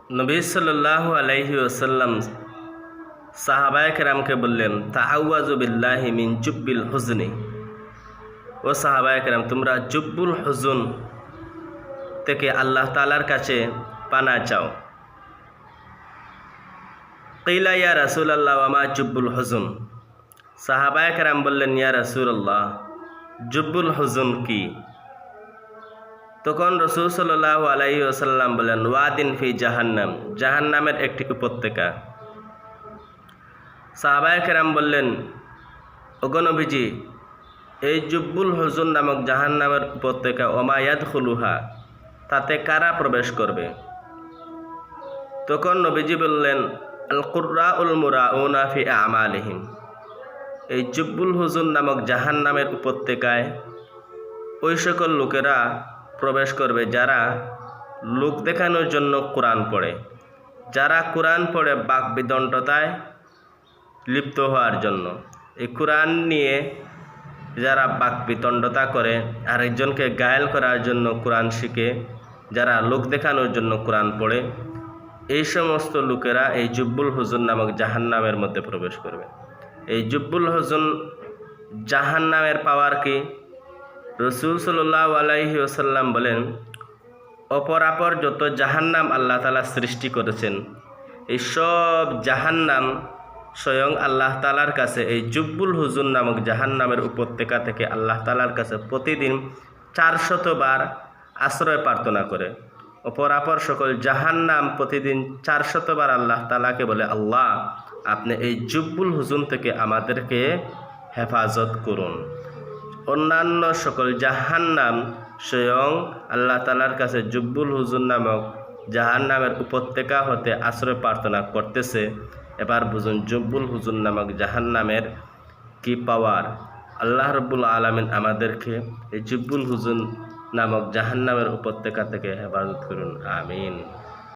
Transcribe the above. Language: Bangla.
নবী সাল্লাল্লাহু আলাইহি ওয়াসাল্লাম সাহাবায়ে কেরামকে বললেন, তাআওয়াযু বিল্লাহি মিন জুব্বিল হুজনি। ও সাহাবায়ে কেরাম, তোমরা জুব্বুল হুজুন থেকে আল্লাহ তাআলার কাছে পানা চাও। কিলা ইয়া রাসূলুল্লাহ ওয়া মা জুব্বুল হুজুন। সাহাবায়ে কেরাম বললেন, ইয়া রাসূলুল্লাহ, জুব্বুল হুজুন কি? তখন রাসূল সাল্লাল্লাহু আলাইহি ওয়াসাল্লাম বলেন, ওয়াদিন ফি জাহান্নাম, জাহান্নামের একটি উপত্যকা। সাহাবায়ে কেরাম বললেন, ওগো নবীজি, এই জুব্বুল হুজুন নামক জাহান্নামের উপত্যকা ওমা ইয়াদখুলুহা, তাতে কারা প্রবেশ করবে? তখন নবীজি বললেন, আল কুররাউল মুরাউনা ফি আমালিহিম, এই জুব্বুল হুজুন নামক জাহান্নামের উপত্যকায় ওই সকল লোকেরা প্রবেশ করবে যারা লোক দেখানোর জন্য কোরআন পড়ে, যারা কোরআন পড়ে বাকবিদণ্ডতায় লিপ্ত হওয়ার জন্য। এই কোরআন নিয়ে যারা বাকবিতণ্ডতা করে, আরেকজনকে ঘায়েল করার জন্য কোরআন শিখে, যারা লোক দেখানোর জন্য কোরআন পড়ে, এই সমস্ত লোকেরা এই জুব্বুল হুজুন নামক জাহান্নামের মধ্যে প্রবেশ করবে। এই জুব্বুল হুজুন জাহান্নামের পাওয়ার কি? রাসূল সাল্লাল্লাহু আলাইহি ওয়াসাল্লাম বলেন, অপরাপর যত জাহান্নাম আল্লাহ তাআলা সৃষ্টি করেছেন, এই সব জাহান্নাম স্বয়ং আল্লাহ তাআলার কাছে এই জুব্বুল হুজুন নামক জাহান্নামের উপত্যকা থেকে আল্লাহ তাআলার কাছে প্রতিদিন 400 বার আশ্রয় প্রার্থনা করে। অপরাপর সকল জাহান্নাম প্রতিদিন 400 বার আল্লাহ তাআলাকে বলে, আল্লাহ, আপনি এই জুব্বুল হুজুন থেকে আমাদেরকে হেফাজত করুন। অন্যান্য সকল জাহান্নাম স্বয়ং আল্লাহ তাআলার কাছে জুব্বুল হুজুন নামক জাহান্নামের উপত্যকা হতে আশ্রয় প্রার্থনা করতেছে। এবার বুঝুন জুব্বুল হুজুন নামক জাহান্নামের কি পাওয়ার। আল্লাহ রাব্বুল আলামিন আমাদেরকে এই জুব্বুল হুজুন নামক জাহান্নামের উপত্যকা থেকে হেফাজত করুন। আমিন।